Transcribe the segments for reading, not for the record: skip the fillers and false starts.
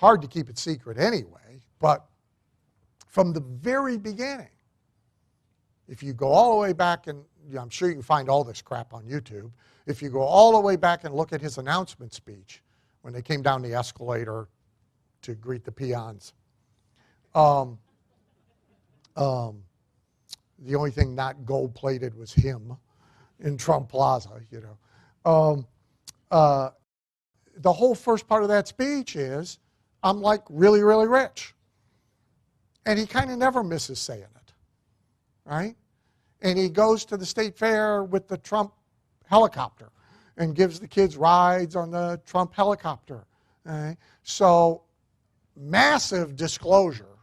hard to keep it secret anyway, but from the very beginning, if you go all the way back, and I'm sure you can find all this crap on YouTube, if you go all the way back and look at his announcement speech when they came down the escalator to greet the peons, the only thing not gold-plated was him in Trump Plaza, you know. The whole first part of that speech is, I'm like really, really rich. And he kind of never misses saying it, right? And he goes to the state fair with the Trump helicopter and gives the kids rides on the Trump helicopter. Right? So massive disclosure,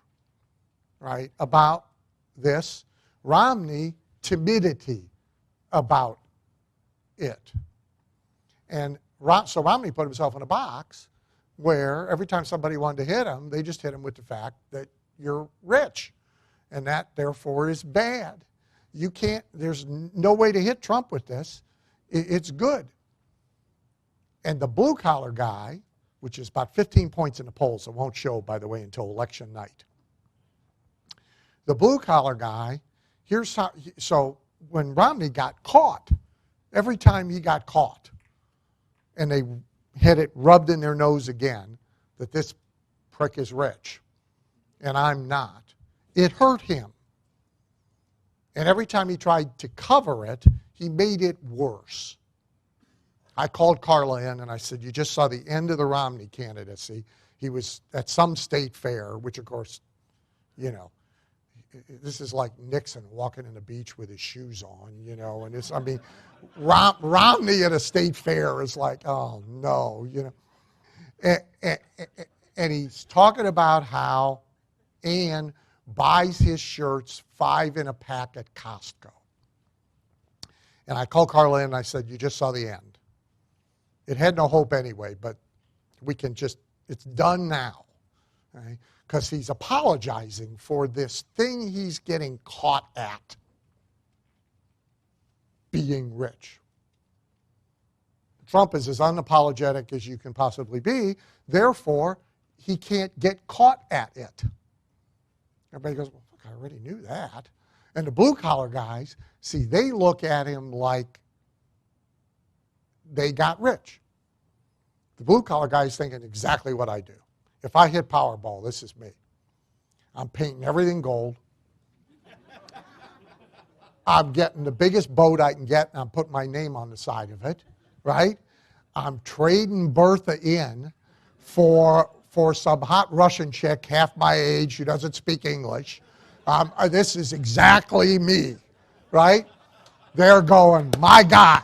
right, about this. Romney, timidity about it. And so Romney put himself in a box where every time somebody wanted to hit him, they just hit him with the fact that you're rich. And that, therefore, is bad. You can't, there's no way to hit Trump with this. It's good. And the blue-collar guy, which is about 15 points in the polls, it won't show, by the way, until election night. The blue-collar guy, here's how, so when Romney got caught, every time he got caught, and they had it rubbed in their nose again, that this prick is rich, and I'm not, it hurt him. And every time he tried to cover it, he made it worse. I called Carla in and I said, you just saw the end of the Romney candidacy. He was at some state fair, which of course, you know, this is like Nixon walking in the beach with his shoes on, you know, and it's, I mean, Romney at a state fair is like, oh no, you know. And he's talking about how Ann buys his shirts 5 in a pack at Costco. And I called Carla in and I said, you just saw the end. It had no hope anyway, but we can just, it's done now. Because he's apologizing for this thing he's getting caught at, being rich. Trump is as unapologetic as you can possibly be, therefore, he can't get caught at it. Everybody goes, well, look, I already knew that. And the blue-collar guys, see, they look at him like they got rich. The blue-collar guy's thinking exactly what I do. If I hit Powerball, this is me. I'm painting everything gold. I'm getting the biggest boat I can get, and I'm putting my name on the side of it, right? I'm trading Bertha in for some hot Russian chick half my age who doesn't speak English. This is exactly me, right? They're going, my guy,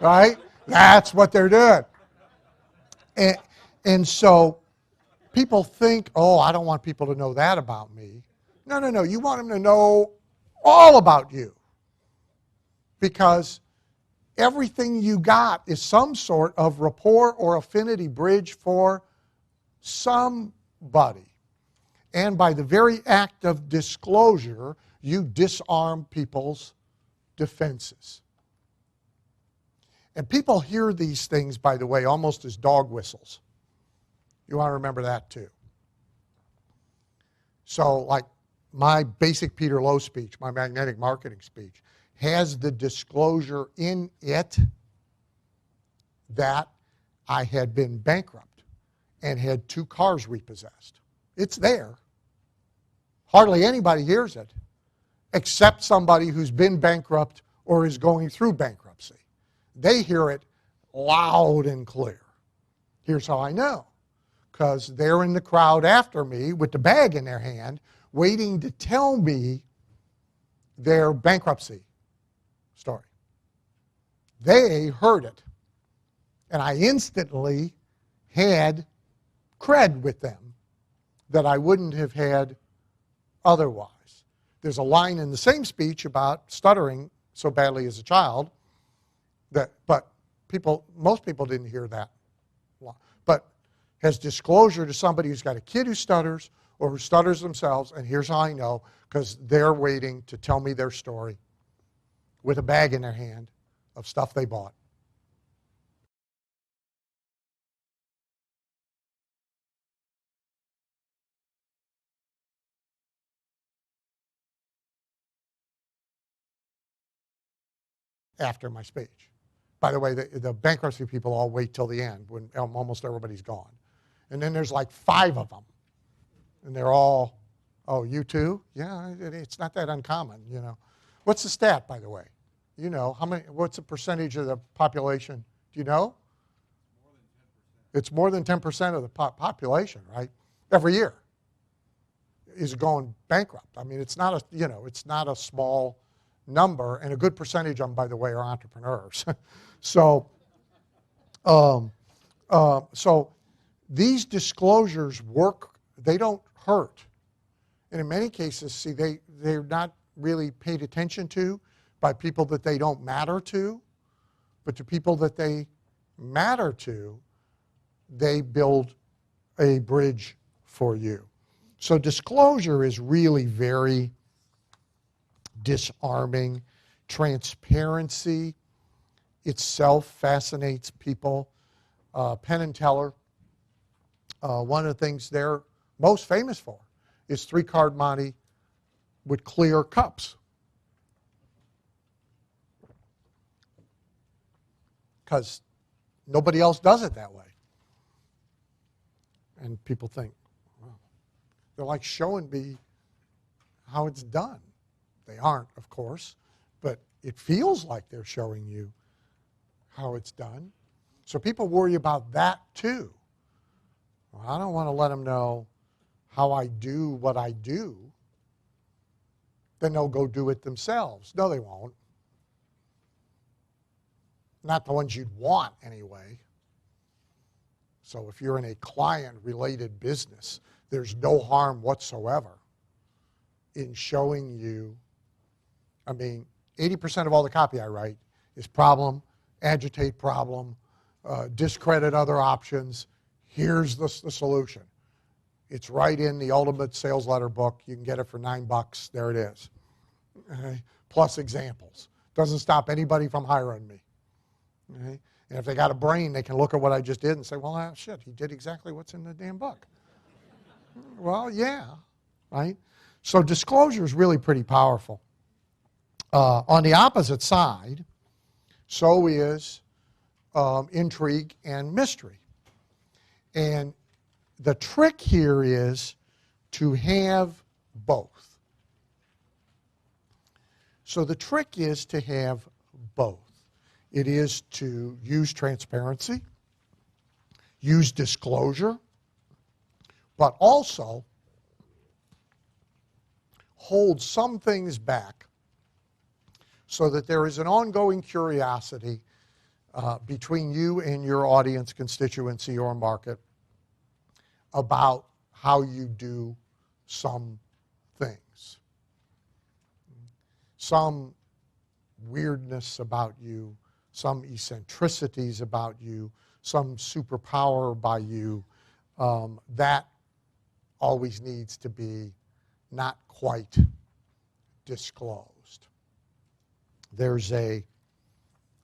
right? That's what they're doing. And so people think, oh, I don't want people to know that about me. No, no, no. You want them to know all about you. Because everything you got is some sort of rapport or affinity bridge for somebody. And by the very act of disclosure, you disarm people's defenses. And people hear these things, by the way, almost as dog whistles. You want to remember that too. So like my basic Peter Lowe speech, my magnetic marketing speech, has the disclosure in it that I had been bankrupt and had 2 cars repossessed. It's there. Hardly anybody hears it except somebody who's been bankrupt or is going through bankruptcy. They hear it loud and clear. Here's how I know. Because they're in the crowd after me with the bag in their hand, waiting to tell me their bankruptcy story. They heard it. And I instantly had cred with them that I wouldn't have had otherwise. There's a line in the same speech about stuttering so badly as a child, but most people didn't hear that. But has disclosure to somebody who's got a kid who stutters or who stutters themselves, and here's how I know, because they're waiting to tell me their story with a bag in their hand of stuff they bought. after my speech. By the way, the bankruptcy people all wait till the end when almost everybody's gone. And then there's like 5 of them. And they're all, oh, you too? Yeah, it's not that uncommon, you know. What's the stat, by the way? You know, what's the percentage of the population? Do you know? It's more than 10% of the population, right? Every year is going bankrupt. I mean, it's not a, you know, it's not a small number, and a good percentage of them, by the way, are entrepreneurs. So these disclosures work. They don't hurt. And in many cases, see, they're not really paid attention to by people that they don't matter to, but to people that they matter to, they build a bridge for you. So disclosure is really very disarming. Transparency itself fascinates people. Penn and Teller, one of the things they're most famous for is 3-card monte with clear cups. Because nobody else does it that way. And people think, well, they're like showing me how it's done. They aren't, of course, but it feels like they're showing you how it's done. So people worry about that too. Well, I don't want to let them know how I do what I do. Then they'll go do it themselves. No, they won't. Not the ones you'd want anyway. So if you're in a client-related business, there's no harm whatsoever in showing you. I mean, 80% of all the copy I write is problem, agitate problem, discredit other options. Here's the solution. It's right in the Ultimate Sales Letter book. You can get it for $9. There it is. Okay? Plus examples. Doesn't stop anybody from hiring me. Okay? And if they got a brain, they can look at what I just did and say, well, shit, he did exactly what's in the damn book. Well, yeah, right? So disclosure is really pretty powerful. On the opposite side, so is intrigue and mystery. And the trick here is to have both. So the trick is to have both. It is to use transparency, use disclosure, but also hold some things back so that there is an ongoing curiosity between you and your audience, constituency, or market about how you do some things. Some weirdness about you, some eccentricities about you, some superpower by you, that always needs to be not quite disclosed. There's I'm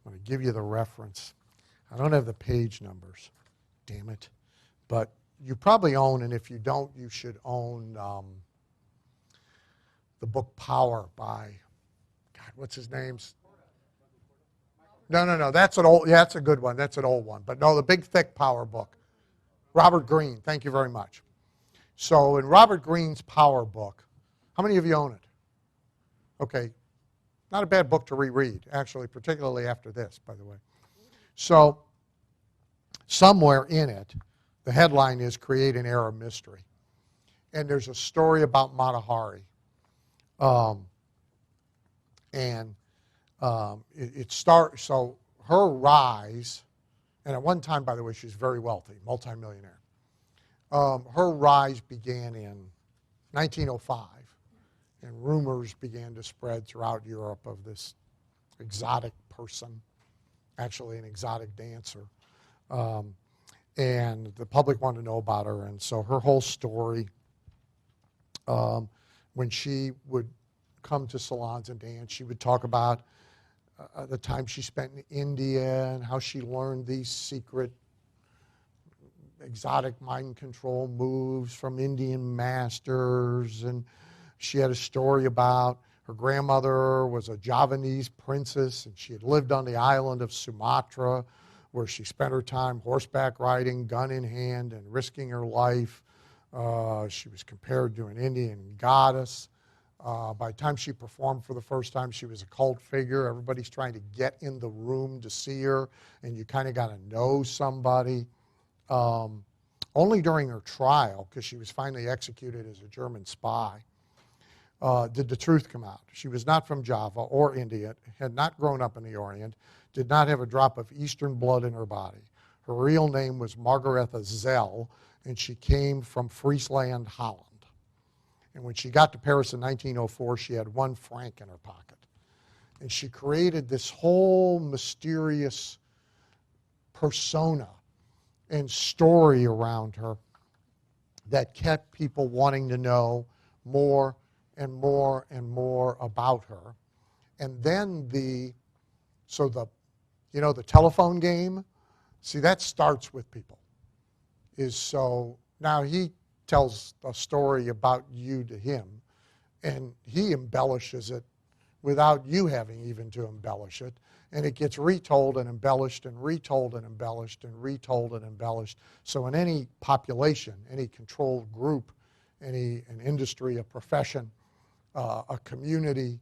going to give you the reference. I don't have the page numbers, damn it. But you probably own, and if you don't, you should own the book Power by, God, what's his name? No, that's an old, yeah, that's a good one. That's an old one. But no, the big, thick Power book. Robert Greene, thank you very much. So in Robert Greene's Power book, how many of you own it? Okay, not a bad book to reread, actually, particularly after this, by the way. So somewhere in it, the headline is Create an Air of Mystery. And there's a story about Mata Hari. It starts, so her rise, and at one time, by the way, she's very wealthy, multimillionaire. Her rise began in 1905, and rumors began to spread throughout Europe of this exotic person, actually an exotic dancer. And the public wanted to know about her, and so her whole story, when she would come to salons and dance, she would talk about the time she spent in India and how she learned these secret exotic mind control moves from Indian masters. And she had a story about Her grandmother was a Javanese princess, and she had lived on the island of Sumatra, where she spent her time horseback riding, gun in hand, and risking her life. She was compared to an Indian goddess. By the time she performed for the first time, she was a cult figure. Everybody's trying to get in the room to see her, and you kind of got to know somebody. Only during her trial, because she was finally executed as a German spy, did the truth come out. She was not from Java or India, had not grown up in the Orient, did not have a drop of Eastern blood in her body. Her real name was Margaretha Zell, and she came from Friesland, Holland. And when she got to Paris in 1904, she had 1 franc in her pocket. And she created this whole mysterious persona and story around her that kept people wanting to know more and more and more about her. And then the telephone game, see, that starts with people. So now he tells a story about you to him, and he embellishes it without you having even to embellish it. And it gets retold and embellished and retold and embellished and retold and embellished. So in any population, any controlled group, an industry, a profession, a community,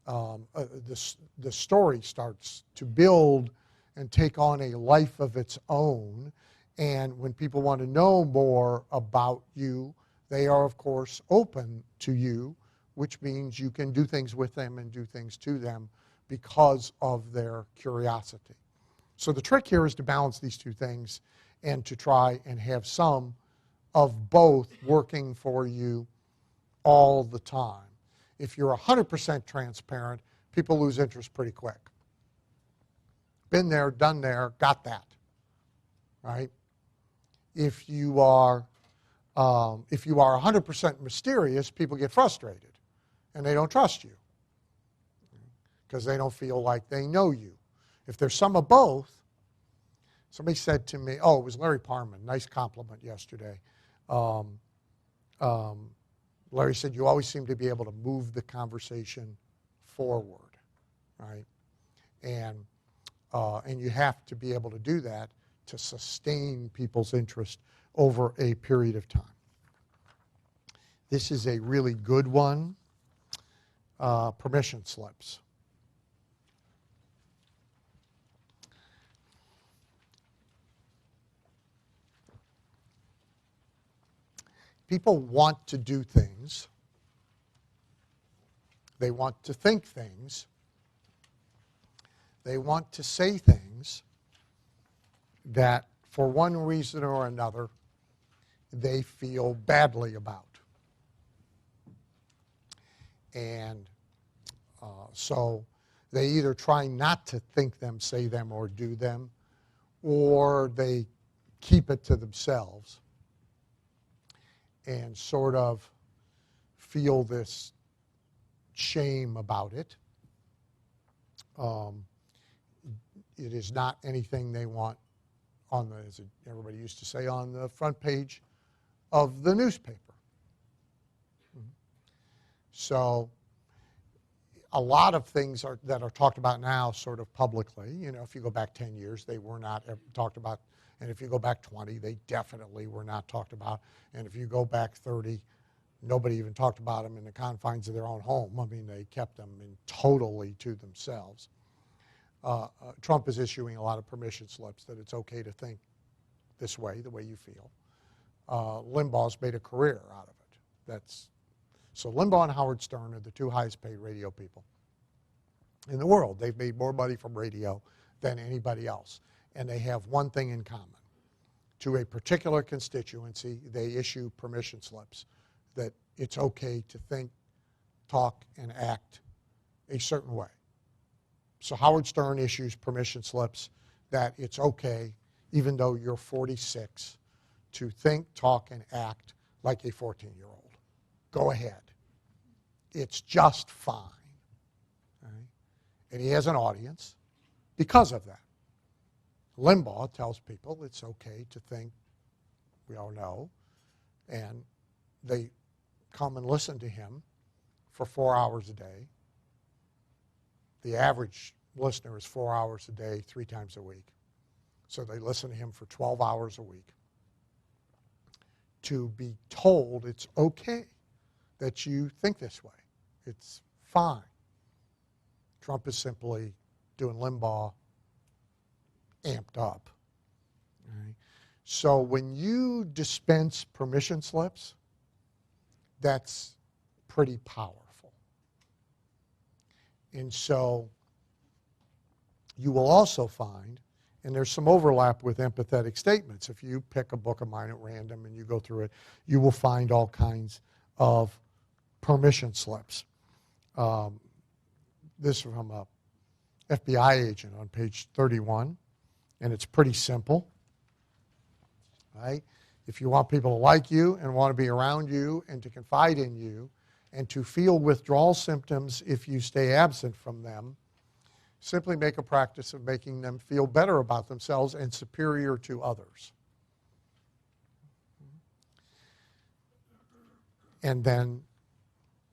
the story starts to build and take on a life of its own. And when people want to know more about you, they are, of course, open to you, which means you can do things with them and do things to them because of their curiosity. So the trick here is to balance these two things and to try and have some of both working for you all the time. If you're 100% transparent, people lose interest pretty quick. Been there, done there, got that, right? If you are 100% mysterious, people get frustrated and they don't trust you because they don't feel like they know you. If there's some of both, somebody said to me, it was Larry Parman, nice compliment yesterday. Larry said, you always seem to be able to move the conversation forward, right? And you have to be able to do that to sustain people's interest over a period of time. This is a really good one, permission slips. People want to do things. They want to think things. They want to say things that, for one reason or another, they feel badly about. And so they either try not to think them, say them, or do them, or they keep it to themselves and sort of feel this shame about it. It is not anything they want on the, as everybody used to say, on the front page of the newspaper. So a lot of things that are talked about now sort of publicly, if you go back 10 years, they were not talked about. And if you go back 20, they definitely were not talked about. And if you go back 30, nobody even talked about them in the confines of their own home. I mean, they kept them totally to themselves. Trump is issuing a lot of permission slips that it's okay to think this way, the way you feel. Limbaugh's made a career out of it. So Limbaugh and Howard Stern are the 2 highest paid radio people in the world. They've made more money from radio than anybody else. And they have one thing in common. To a particular constituency, they issue permission slips that it's okay to think, talk, and act a certain way. So Howard Stern issues permission slips that it's okay, even though you're 46, to think, talk, and act like a 14-year-old. Go ahead. It's just fine. Right? And he has an audience because of that. Limbaugh tells people it's okay to think, we all know, and they come and listen to him for 4 hours a day, The average listener is 4 hours a day, 3 times a week. So they listen to him for 12 hours a week. To be told it's okay that you think this way. It's fine. Trump is simply doing Limbaugh amped up. Right? So when you dispense permission slips, that's pretty powerful. And so you will also find, and there's some overlap with empathetic statements. If you pick a book of mine at random and you go through it, you will find all kinds of permission slips. This is from a FBI agent on page 31, and it's pretty simple. Right? If you want people to like you and want to be around you and to confide in you and to feel withdrawal symptoms if you stay absent from them, simply make a practice of making them feel better about themselves and superior to others. And then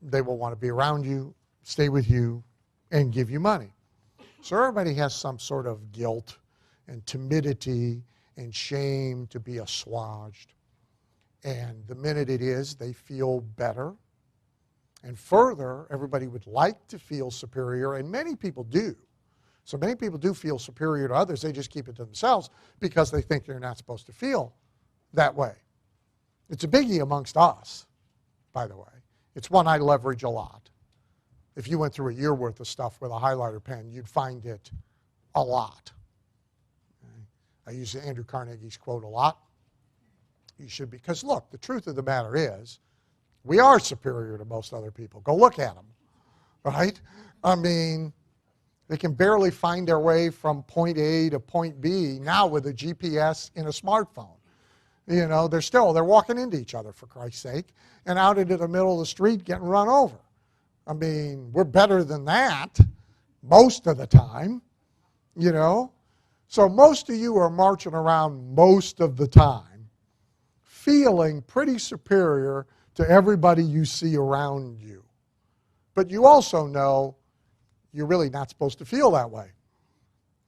they will want to be around you, stay with you, and give you money. So everybody has some sort of guilt and timidity and shame to be assuaged. And the minute it is, they feel better. And further, everybody would like to feel superior, and many people do. So many people do feel superior to others. They just keep it to themselves because they think they're not supposed to feel that way. It's a biggie amongst us, by the way. It's one I leverage a lot. If you went through a year worth of stuff with a highlighter pen, you'd find it a lot. I use Andrew Carnegie's quote a lot. You should, because look, the truth of the matter is, we are superior to most other people. Go look at them, right? I mean, they can barely find their way from point A to point B now with a GPS in a smartphone. You know, they're walking into each other, for Christ's sake, and out into the middle of the street getting run over. I mean, we're better than that most of the time, you know. So most of you are marching around most of the time feeling pretty superior to everybody you see around you. But you also know you're really not supposed to feel that way.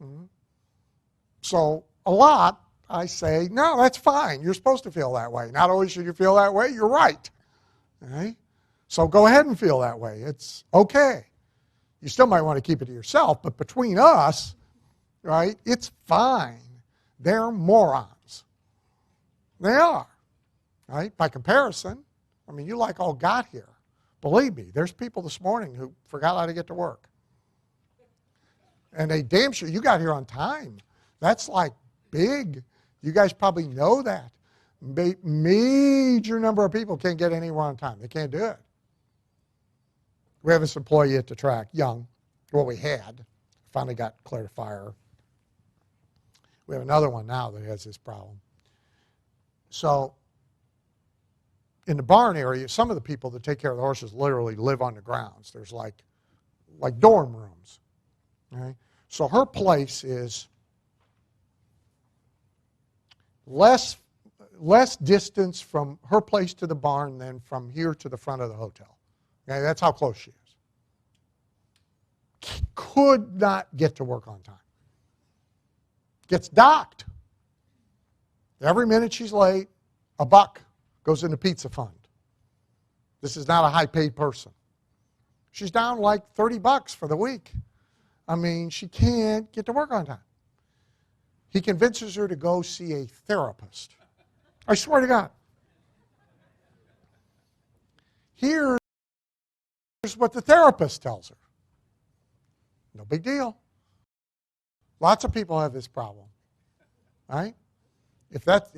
Mm-hmm. So a lot, I say, no, that's fine. You're supposed to feel that way. Not only should you feel that way, you're right. Okay? So go ahead and feel that way. It's okay. You still might want to keep it to yourself, but between us, right, it's fine. They're morons. They are. Right? By comparison, I mean, you like all got here. Believe me, there's people this morning who forgot how to get to work. And they damn sure, you got here on time. That's like big. You guys probably know that. Major number of people can't get anywhere on time. They can't do it. We have this employee at the track, young. Well, we had. Finally got clear to fire. We have another one now that has this problem. So in the barn area, some of the people that take care of the horses literally live on the grounds. There's like dorm rooms. Okay? So her place is less distance from her place to the barn than from here to the front of the hotel. Okay? That's how close she is. Could not get to work on time. Gets docked. Every minute she's late, $1 goes in the pizza fund. This is not a high-paid person. She's down like $30 for the week. I mean, she can't get to work on time. He convinces her to go see a therapist. I swear to God. Here's what the therapist tells her. No big deal. Lots of people have this problem. Right? If that's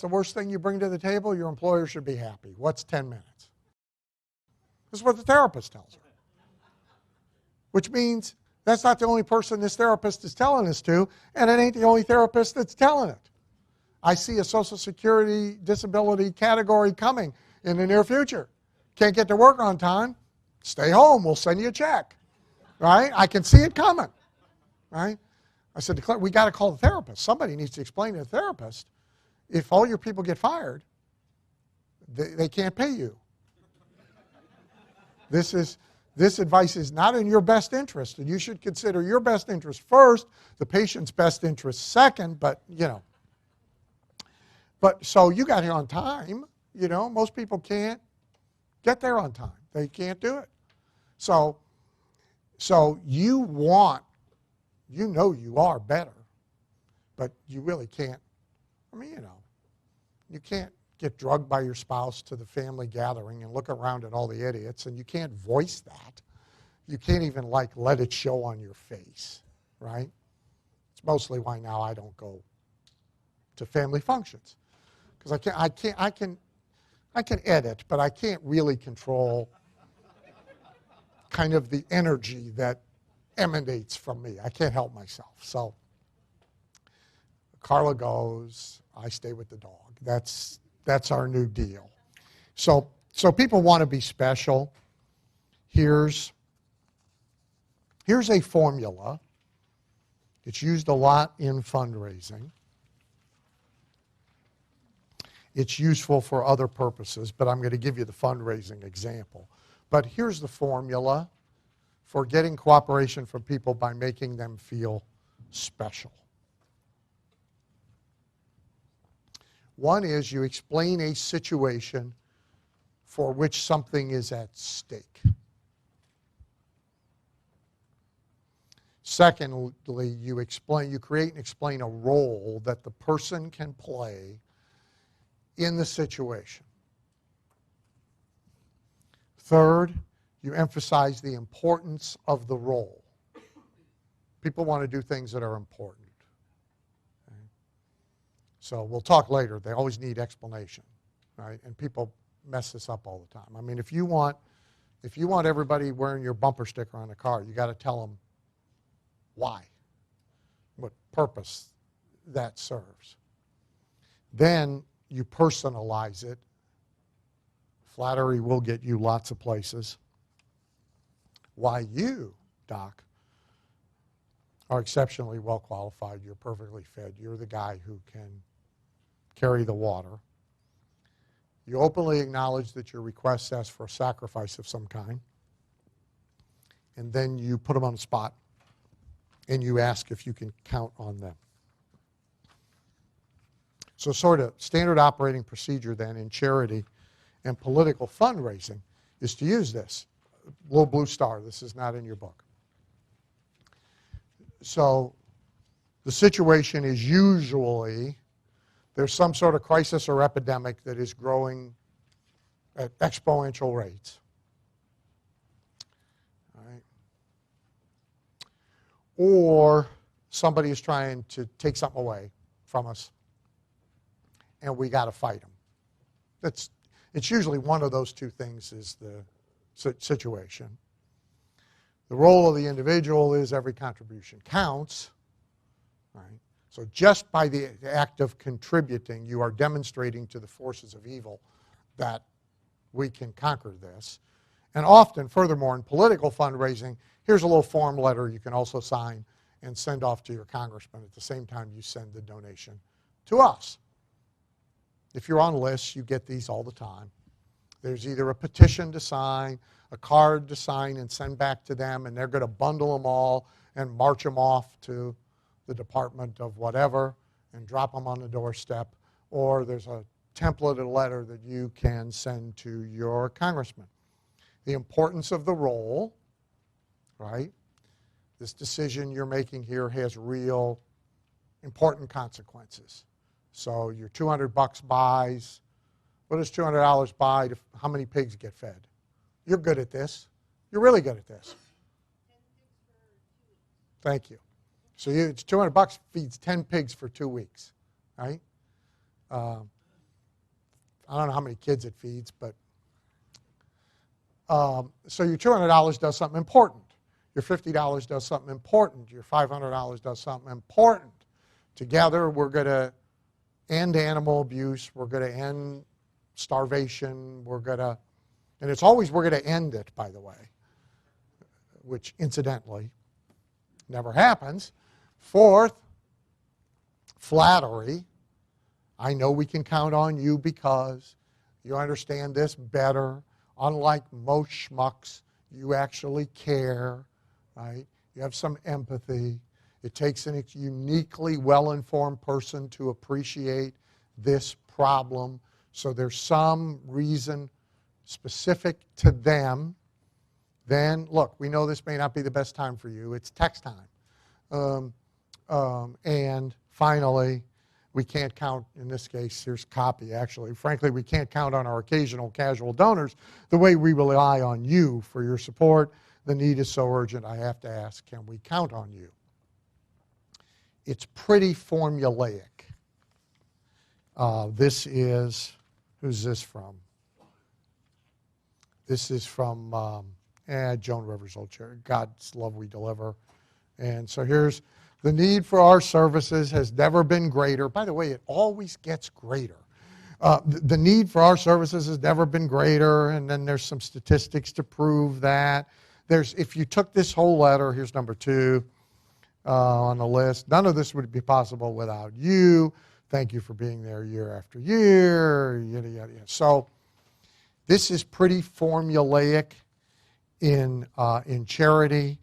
the worst thing you bring to the table, your employer should be happy. What's 10 minutes? This is what the therapist tells her. Which means that's not the only person this therapist is telling this to, and it ain't the only therapist that's telling it. I see a Social Security disability category coming in the near future. Can't get to work on time? Stay home. We'll send you a check. Right? I can see it coming. Right? I said, we got to call the therapist. Somebody needs to explain to the therapist, if all your people get fired, they can't pay you. This is This advice is not in your best interest, and you should consider your best interest first, the patient's best interest second, but, But so you got here on time, most people can't get there on time. They can't do it. So you want, you are better, but you really can't, you can't get drugged by your spouse to the family gathering and look around at all the idiots, and you can't voice that. You can't even let it show on your face, right? It's mostly why now I don't go to family functions, because I can edit, but I can't really control kind of the energy that emanates from me. I can't help myself. So Carla goes, I stay with the dog. That's our new deal. So people want to be special. Here's a formula. It's used a lot in fundraising. It's useful for other purposes, but I'm going to give you the fundraising example. But here's the formula for getting cooperation from people by making them feel special. One is you explain a situation for which something is at stake. Secondly, you create and explain a role that the person can play in the situation. Third, you emphasize the importance of the role. People want to do things that are important. Okay? So we'll talk later. They always need explanation, right? And people mess this up all the time. I mean, if you want everybody wearing your bumper sticker on a car, you got to tell them why, what purpose that serves. Then you personalize it. Flattery will get you lots of places. Why you, Doc, are exceptionally well qualified. You're perfectly fit. You're the guy who can carry the water. You openly acknowledge that your request asks for a sacrifice of some kind. And then you put them on the spot and you ask if you can count on them. So sort of standard operating procedure then in charity and political fundraising is to use this. Little blue star, this is not in your book. So the situation is usually there's some sort of crisis or epidemic that is growing at exponential rates. All right. Or somebody is trying to take something away from us, and we got to fight them. It's usually one of those two things is the situation. The role of the individual is every contribution counts, right? So just by the act of contributing, you are demonstrating to the forces of evil that we can conquer this. And often, furthermore, in political fundraising, here's a little form letter you can also sign and send off to your congressman at the same time you send the donation to us. If you're on lists, you get these all the time. There's either a petition to sign, a card to sign and send back to them, and they're going to bundle them all and march them off to the department of whatever and drop them on the doorstep. Or there's a templated letter that you can send to your congressman. The importance of the role, right? This decision you're making here has real important consequences. So your $200 buys, what does $200 buy to how many pigs get fed? You're good at this. You're really good at this. Thank you. So it's $200 feeds 10 pigs for 2 weeks, right? I don't know how many kids it feeds, but so your $200 does something important. Your $50 does something important. Your $500 does something important. Together, we're going to end animal abuse. We're going to end starvation. And it's always we're going to end it, by the way, which incidentally never happens. Fourth, flattery. I know we can count on you because you understand this better. Unlike most schmucks, you actually care, right? You have some empathy. It takes a uniquely well-informed person to appreciate this problem. So there's some reason specific to them. Then, look, we know this may not be the best time for you. It's text time. And finally, we can't count, in this case, here's copy actually. Frankly, we can't count on our occasional casual donors the way we rely on you for your support. The need is so urgent, I have to ask, can we count on you? It's pretty formulaic. This is, who's this from? This is from Joan Rivers' old chair, God's Love We Deliver. And so here's, the need for our services has never been greater. By the way, it always gets greater. The need for our services has never been greater, and then there's some statistics to prove that. If you took this whole letter, here's number 2 on the list, none of this would be possible without you. Thank you for being there year after year, yada, yada, yada. So this is pretty formulaic in charity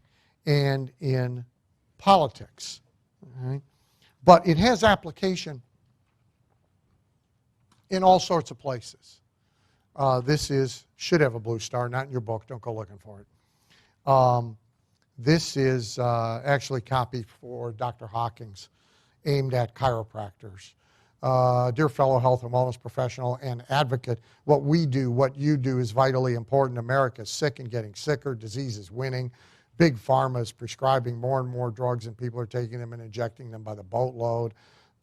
and in politics. Right? But it has application in all sorts of places. This should have a blue star, not in your book. Don't go looking for it. This is actually copied for Dr. Hawkins, aimed at chiropractors. Dear fellow health and wellness professional and advocate, what we do, what you do is vitally important. America is sick and getting sicker. Disease is winning. Big pharma is prescribing more and more drugs, and people are taking them and injecting them by the boatload.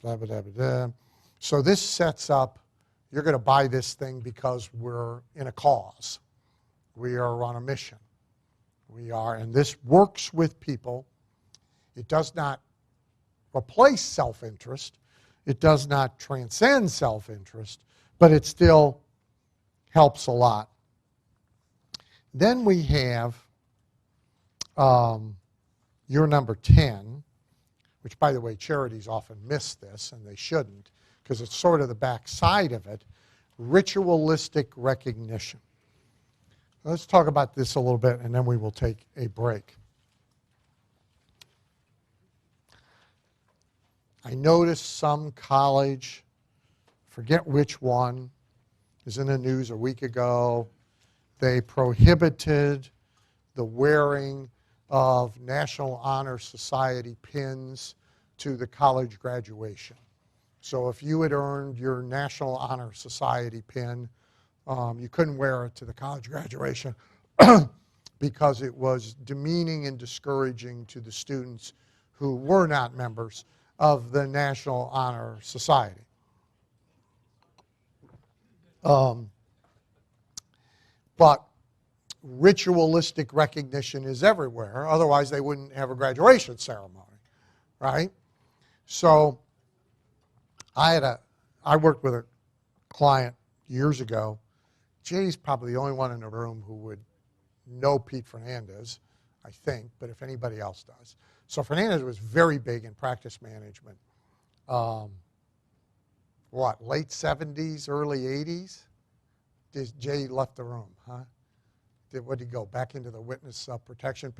Blah, blah, blah, blah. So this sets up, you're going to buy this thing because we're in a cause. We are on a mission. We are, and this works with people. It does not replace self-interest. It does not transcend self-interest, but it still helps a lot. Then we have your number 10, which, by the way, charities often miss this, and they shouldn't, because it's sort of the backside of it, ritualistic recognition. Let's talk about this a little bit, and then we will take a break. I noticed some college, forget which one, is in the news a week ago. They prohibited the wearing of National Honor Society pins to the college graduation. So if you had earned your National Honor Society pin, you couldn't wear it to the college graduation because it was demeaning and discouraging to the students who were not members of the National Honor Society. But ritualistic recognition is everywhere. Otherwise, they wouldn't have a graduation ceremony, right? So I worked with a client years ago. Jay's probably the only one in the room who would know Pete Fernandez, I think, but if anybody else does. So Fernandez was very big in practice management. Late 70s, early 80s? Jay left the room, huh? What did he go, back into the witness protection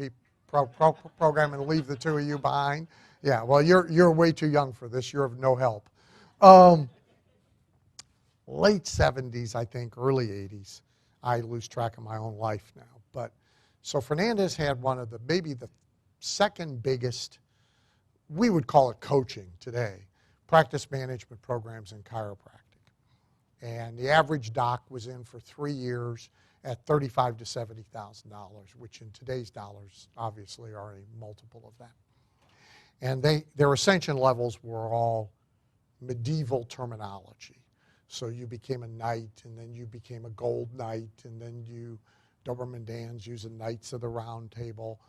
program and leave the two of you behind? Yeah, well, you're way too young for this. You're of no help. Late 70s, I think, early 80s. I lose track of my own life now. But so Fernandez had one of the, maybe the second biggest, we would call it coaching today, practice management programs in chiropractic. And the average doc was in for 3 years at $35,000 to $70,000, which in today's dollars obviously are a multiple of that. And their ascension levels were all medieval terminology. So you became a knight, and then you became a gold knight, and then Doberman Dans use the Knights of the Round Table.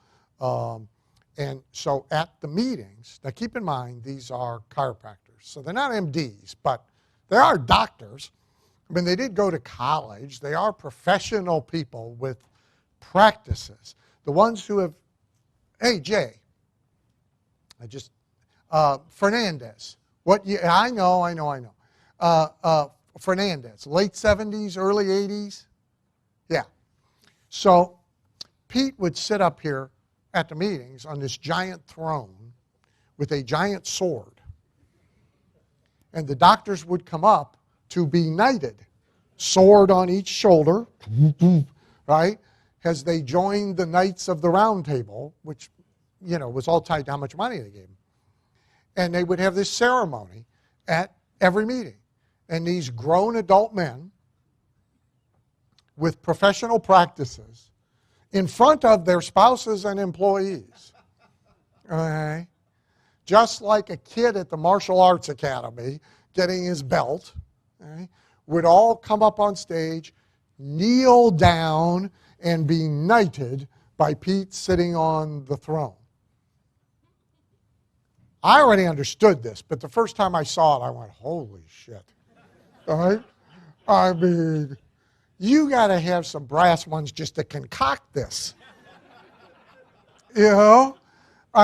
And so at the meetings, now keep in mind these are chiropractors. So they're not MDs, but they are doctors. I mean, they did go to college. They are professional people with practices. The ones who have, hey, Jay, Fernandez. I know. Fernandez, late 70s, early 80s? Yeah. So Pete would sit up here at the meetings on this giant throne with a giant sword. And the doctors would come up to be knighted, sword on each shoulder, right, as they joined the Knights of the Round Table, which, was all tied to how much money they gave them. And they would have this ceremony at every meeting. And these grown adult men with professional practices in front of their spouses and employees, okay, just like a kid at the martial arts academy getting his belt, okay, would all come up on stage, kneel down, and be knighted by Pete sitting on the throne. I already understood this, but the first time I saw it, I went, holy shit. All right? I mean, you got to have some brass ones just to concoct this. I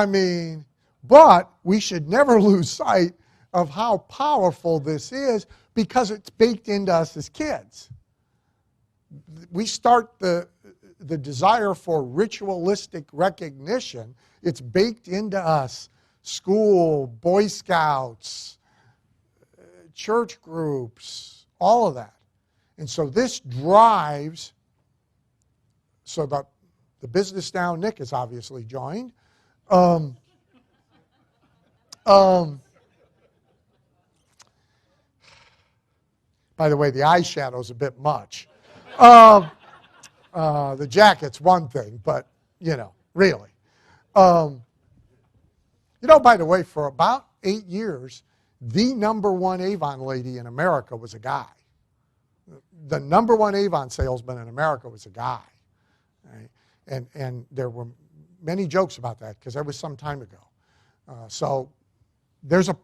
mean, but we should never lose sight of how powerful this is because it's baked into us as kids. We start the desire for ritualistic recognition. It's baked into us. School, Boy Scouts, church groups, all of that. And so this drives, so that the business now Nick has obviously joined. By the way, the eyeshadow's a bit much. The jacket's one thing, but, really. By the way, for about 8 years, the number one Avon lady in America was a guy. The number one Avon salesman in America was a guy. Right? And there were many jokes about that because that was some time ago. So there's a